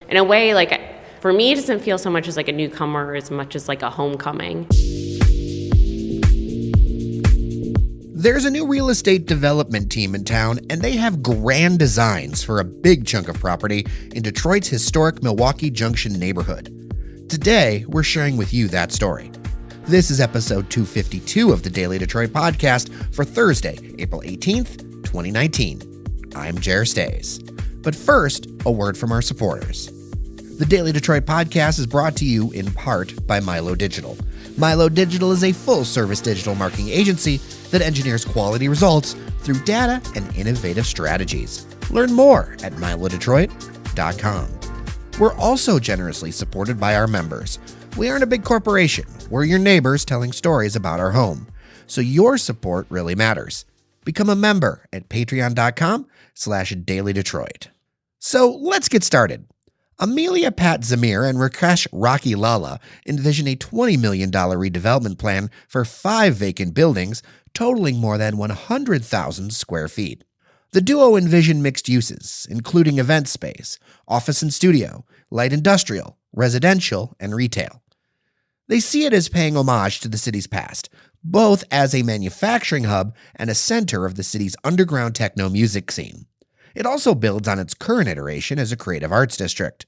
In a way, like, for me, it doesn't feel so much as like a newcomer as much as like a homecoming. There's a new real estate development team in town, and they have grand designs for a big chunk of property in Detroit's historic Milwaukee Junction neighborhood. Today, we're sharing with you that story. This is episode 252 of the Daily Detroit podcast for Thursday, April 18th, 2019. I'm Jer Stays. But first, a word from our supporters. The Daily Detroit podcast is brought to you in part by Milo Digital. Milo Digital is a full-service digital marketing agency that engineers quality results through data and innovative strategies. Learn more at milodetroit.com. We're also generously supported by our members. We aren't a big corporation. We're your neighbors telling stories about our home. So your support really matters. Become a member at patreon.com/dailydetroit. So let's get started. Amelia, Patt, Zamir, and Rakesh, Lala envision a $20 million redevelopment plan for 5 vacant buildings totaling more than 100,000 square feet. The duo envision mixed uses, including event space, office and studio, light industrial, residential, and retail. They see it as paying homage to the city's past, both as a manufacturing hub and a center of the city's underground techno music scene. It also builds on its current iteration as a creative arts district.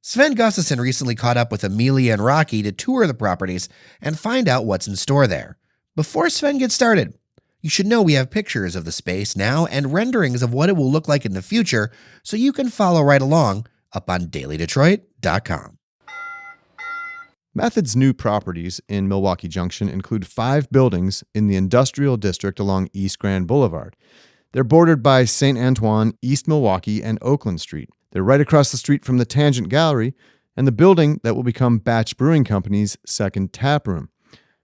Sven Gustafson recently caught up with Amelia and Rocky to tour the properties and find out what's in store there. Before Sven gets started, you should know we have pictures of the space now and renderings of what it will look like in the future, so you can follow right along up on dailydetroit.com. Method's new properties in Milwaukee Junction include 5 buildings in the industrial district along East Grand Boulevard. They're bordered by St. Antoine, East Milwaukee, and Oakland Street. They're right across the street from the Tangent Gallery and the building that will become Batch Brewing Company's second tap room.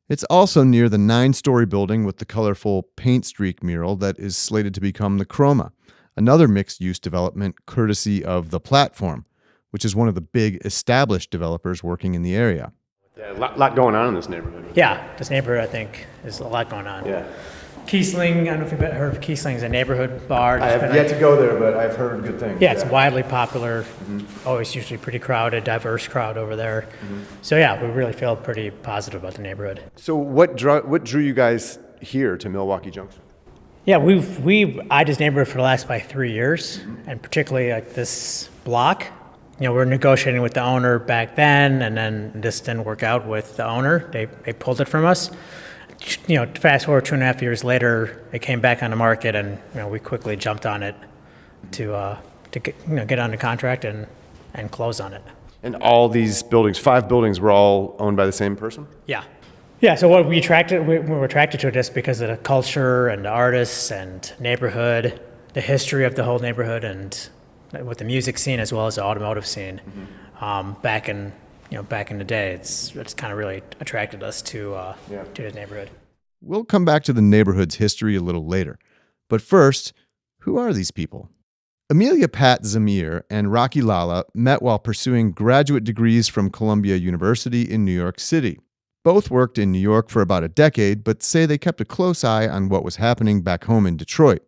It's also near the 9-story building with the colorful paint streak mural that is slated to become the Chroma, another mixed-use development courtesy of The Platform, which is one of the big established developers working in the area. Yeah, a lot going on in this neighborhood. Yeah, this neighborhood, I think, is a lot going on. Yeah. Kiesling, I don't know if you've heard of Kiesling, it's a neighborhood bar. I have yet to go there, but I've heard good things. Yeah, it's widely popular, always usually pretty crowded, diverse crowd over there. So yeah, we really feel pretty positive about the neighborhood. So what drew you guys here to Milwaukee Junction? Yeah, we've eyed this neighborhood for the last 3 years, and particularly like this block. You know, we were negotiating with the owner back then, and then this didn't work out with the owner. They pulled it from us. You know, fast forward 2.5 years later, it came back on the market, and we quickly jumped on it to get under contract and close on it. And all these buildings, 5 buildings, were all owned by the same person? Yeah. So what we were attracted to this because of the culture and the artists and neighborhood, the history of the whole neighborhood, and with the music scene as well as the automotive scene. Back in the day, it's kind of really attracted us to the neighborhood. We'll come back to the neighborhood's history a little later. But first, who are these people? Amelia, Patt, Zamir, and Rocky Lala met while pursuing graduate degrees from Columbia University in New York City. Both worked in New York for about a decade, but say they kept a close eye on what was happening back home in Detroit,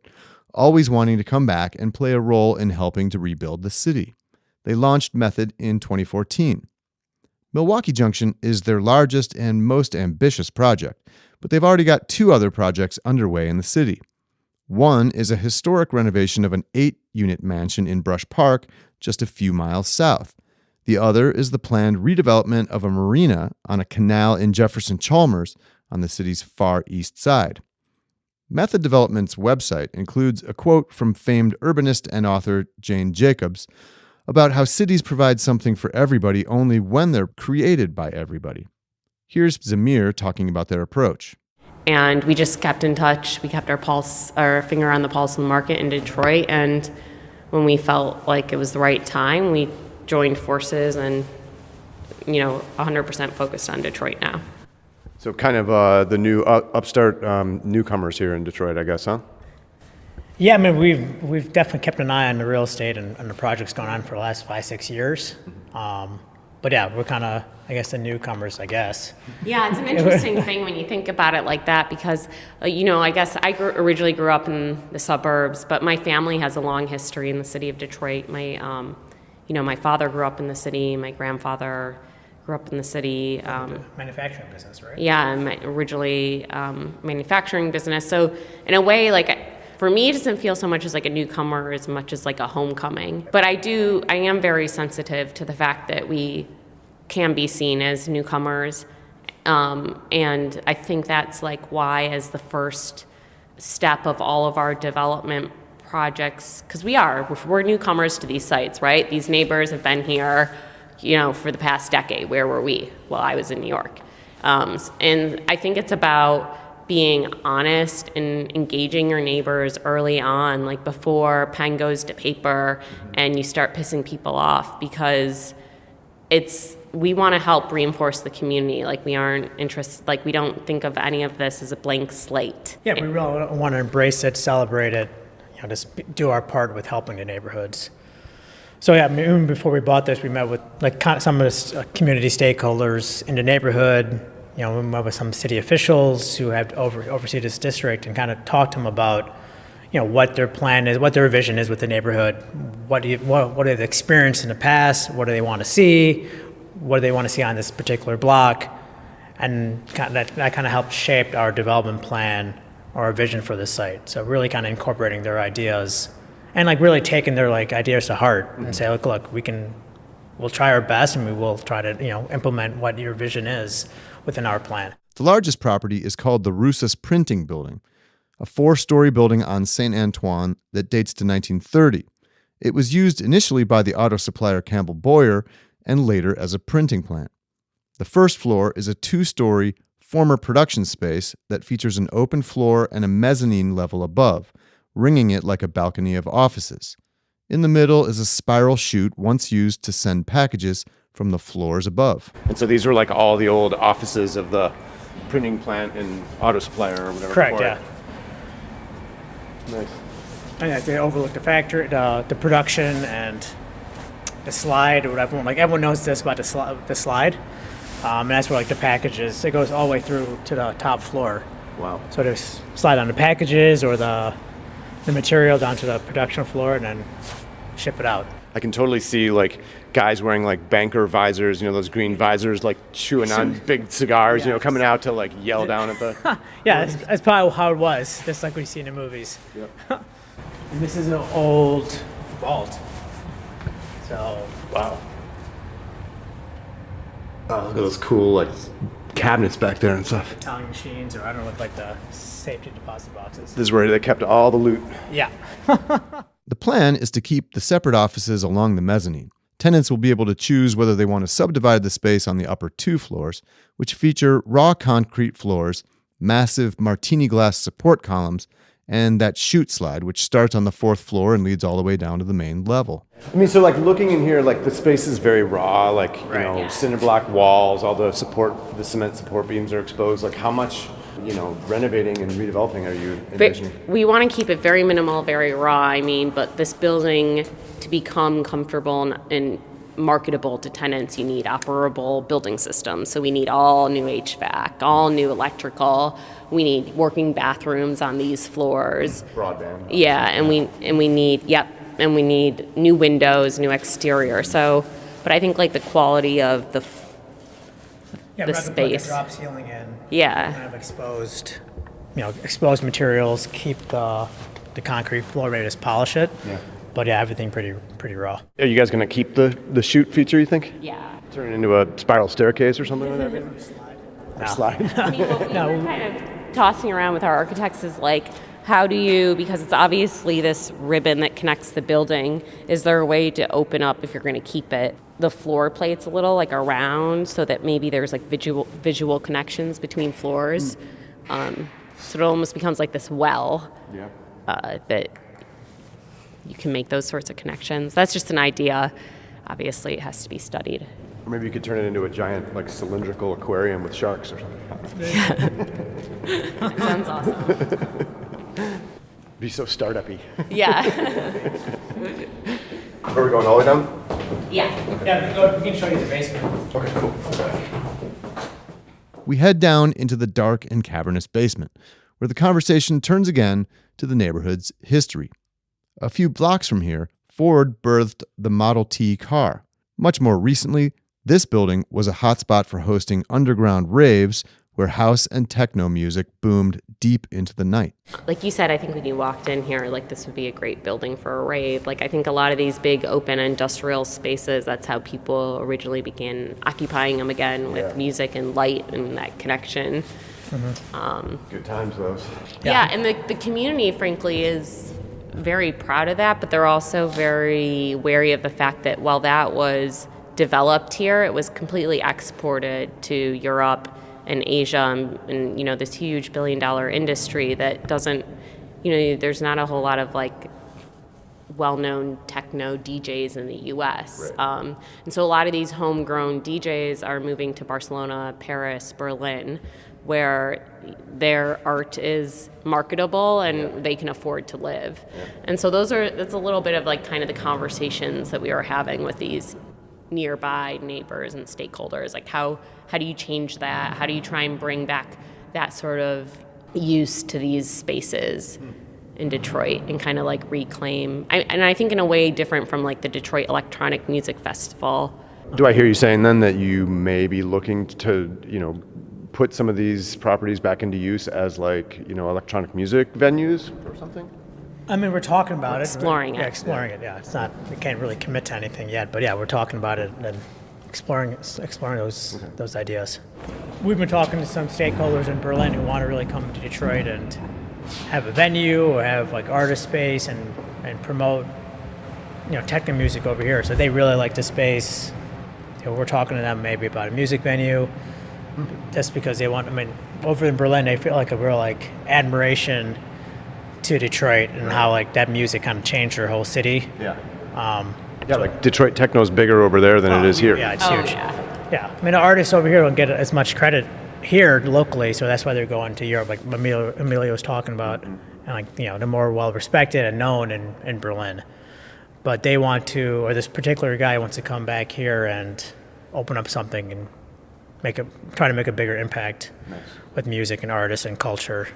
always wanting to come back and play a role in helping to rebuild the city. They launched Method in 2014. Milwaukee Junction is their largest and most ambitious project, but they've already got 2 other projects underway in the city. One is a historic renovation of an 8-unit mansion in Brush Park, just a few miles south. The other is the planned redevelopment of a marina on a canal in Jefferson-Chalmers on the city's far east side. Method Development's website includes a quote from famed urbanist and author Jane Jacobs about how cities provide something for everybody only when they're created by everybody. Here's Zamir talking about their approach. And we just kept in touch. We kept our finger on the pulse of the market in Detroit. And when we felt like it was the right time, we joined forces and, 100% focused on Detroit now. So kind of the new upstart newcomers here in Detroit, I guess, huh? Yeah, I mean, we've definitely kept an eye on the real estate and the projects going on for the last 5-6 years. But yeah, we're kind of, I guess, the newcomers, I guess. Yeah, it's an interesting thing when you think about it like that because, I guess I originally grew up in the suburbs, but my family has a long history in the city of Detroit. My, my father grew up in the city, my grandfather grew up in the city. Manufacturing business, right? Yeah, I'm originally manufacturing business. So in a way, like, for me, it doesn't feel so much as like a newcomer as much as like a homecoming. But I am very sensitive to the fact that we can be seen as newcomers. And I think that's like why, as the first step of all of our development projects, because we're newcomers to these sites, right? These neighbors have been here, for the past decade. Where were we? Well, I was in New York. And I think it's about being honest and engaging your neighbors early on, like before pen goes to paper and you start pissing people off, because we want to help reinforce the community. Like, we aren't interested, like, we don't think of any of this as a blank slate. Yeah, we really want to embrace it, celebrate it, just do our part with helping the neighborhoods. So yeah, even before we bought this, we met with some of the community stakeholders in the neighborhood. We met with some city officials who have oversee this district, and kind of talked to them about, what their plan is, what their vision is with the neighborhood. What they've experienced in the past. What do they want to see? What do they want to see on this particular block? And that kind of helped shape our development plan or our vision for the site. So really kind of incorporating their ideas and really taking their ideas to heart and say, look, we'll try our best, and we will try to implement what your vision is within our plan. The largest property is called the Rusas Printing Building, a 4-story building on St. Antoine that dates to 1930. It was used initially by the auto supplier Campbell Boyer and later as a printing plant. The first floor is a 2-story former production space that features an open floor and a mezzanine level above, ringing it like a balcony of offices. In the middle is a spiral chute once used to send packages from the floors above. And so these were like all the old offices of the printing plant and auto supplier or whatever. Correct, yeah. Nice. And they overlook the factory, the production, and the slide, or whatever. Everyone knows this about the slide. And that's where the packages, it goes all the way through to the top floor. Wow. So they slide on the packages or the material down to the production floor and then ship it out. I can totally see guys wearing banker visors, those green visors, chewing on big cigars, coming out to yell down at the... Yeah, that's probably how it was, just like we see in the movies. Yep. And this is an old vault. So... Wow. Oh, look at those cool cabinets back there and stuff. Tallying machines, or I don't know, the safety deposit boxes. This is where they kept all the loot. Yeah. The plan is to keep the separate offices along the mezzanine. Tenants will be able to choose whether they want to subdivide the space on the upper 2 floors, which feature raw concrete floors, massive martini glass support columns, and that chute slide, which starts on the 4th floor and leads all the way down to the main level. I mean, so looking in here, the space is very raw, cinder block walls, all the cement support beams are exposed. How much, renovating and redeveloping are you envisioning? We want to keep it very minimal, very raw. But this building, to become comfortable and marketable to tenants, you need operable building systems. So we need all new HVAC, all new electrical. We need working bathrooms on these floors. Broadband. Yeah, and we need new windows, new exterior. So, but I think the quality of the space. Put a drop ceiling in. Yeah. Kind of exposed materials, keep the concrete floor ready to polish it. Yeah. But yeah, everything pretty raw. Are you guys going to keep the chute feature, you think? Yeah. Turn it into a spiral staircase or something like that? Maybe? No. Slide. What we were kind of tossing around with our architects is how do you, because it's obviously this ribbon that connects the building, is there a way to open up, if you're going to keep it, the floor plates a little around, so that maybe there's visual connections between floors? So it almost becomes this well. Yeah. That you can make those sorts of connections. That's just an idea. Obviously, it has to be studied. Or maybe you could turn it into a giant cylindrical aquarium with sharks or something. Sounds awesome. Be so startup-y. Yeah. Are we going all the way down? Yeah. Yeah, we can show you the basement. Okay, cool. We head down into the dark and cavernous basement, where the conversation turns again to the neighborhood's history. A few blocks from here, Ford birthed the Model T car. Much more recently, this building was a hotspot for hosting underground raves where house and techno music boomed deep into the night. Like you said, I think when you walked in here, like this would be a great building for a rave. Like I think a lot of these big open industrial spaces, that's how people originally began occupying them again with music and light and that connection. Good times, those. Yeah, and the community, frankly, is very proud of that, but they're also very wary of the fact that while that was developed here, it was completely exported to Europe and Asia, and you know, this huge billion-dollar industry that doesn't, you know, there's not a whole lot of like well-known techno DJs in the U.S. Right. And so a lot of these homegrown DJs are moving to Barcelona, Paris, Berlin, where their art is marketable and they can afford to live. And so that's a little bit of like kind of the conversations that we are having with these nearby neighbors and stakeholders. Like how do you change that? How do you try and bring back that sort of use to these spaces in Detroit and kind of like reclaim, and I think in a way different from like the Detroit Electronic Music Festival. Do I hear you saying then that you may be looking to, you know, put some of these properties back into use as like, you know, electronic music venues or something? I mean, we're talking about Exploring it. it. Yeah, exploring it. Yeah, it's not. We can't really commit to anything yet, but yeah, we're talking about it and exploring those ideas. We've been talking to some stakeholders in Berlin who want to really come to Detroit and have a venue or have like artist space and promote, you know, techno music over here. So they really like the space. You know, we're talking to them maybe about a music venue, just because they want. I mean, over in Berlin, they feel like a real like admiration to Detroit and how like that music kind of changed their whole city. Yeah. Like Detroit techno's bigger over there than it is here. Yeah, it's huge. Yeah. Yeah. I mean, the artists over here don't get as much credit here locally, so that's why they're going to Europe, like Amelia was talking about, and like, you know, they're more well respected and known in Berlin. But they want to, or this particular guy wants to come back here and open up something and try to make a bigger impact with music and artists and culture,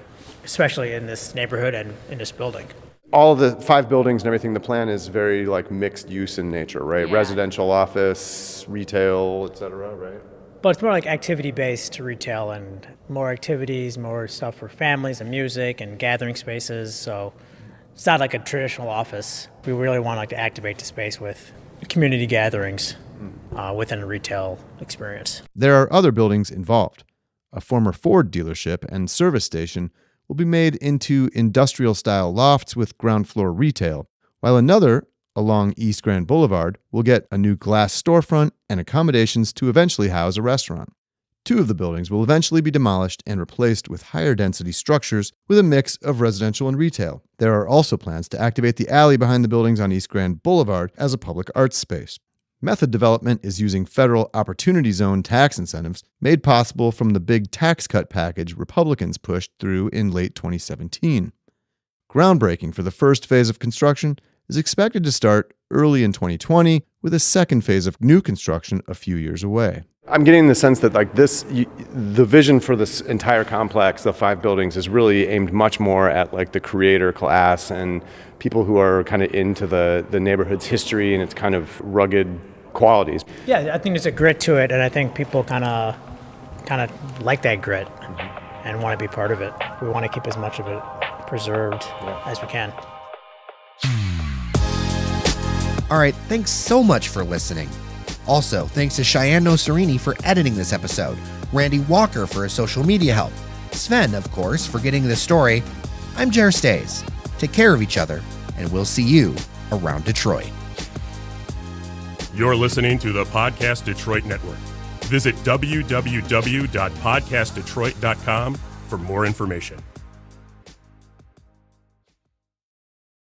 especially in this neighborhood and in this building. All of the 5 buildings and everything, the plan is very like mixed use in nature, right? Yeah. Residential, office, retail, et cetera, right? But it's more like activity-based retail and more activities, more stuff for families and music and gathering spaces. So it's not like a traditional office. We really want like to activate the space with community gatherings within a retail experience. There are other buildings involved. A former Ford dealership and service station will be made into industrial-style lofts with ground floor retail, while another, along East Grand Boulevard, will get a new glass storefront and accommodations to eventually house a restaurant. 2 of the buildings will eventually be demolished and replaced with higher-density structures with a mix of residential and retail. There are also plans to activate the alley behind the buildings on East Grand Boulevard as a public arts space. Method development is using federal Opportunity Zone tax incentives made possible from the big tax cut package Republicans pushed through in late 2017. Groundbreaking for the first phase of construction is expected to start early in 2020, with a second phase of new construction a few years away. I'm getting the sense that like the vision for this entire complex, the 5 buildings, is really aimed much more at like the creator class and people who are kind of into the neighborhood's history and its kind of rugged qualities. Yeah, I think there's a grit to it, and I think people kind of like that grit and want to be part of it. We want to keep as much of it preserved as we can. All right, thanks so much for listening. Also, thanks to Cheyenne Noserini for editing this episode, Randy Walker for his social media help, Sven, of course, for getting this story. I'm Jer Stays. Take care of each other, and we'll see you around Detroit. You're listening to the Podcast Detroit Network. Visit www.podcastdetroit.com for more information.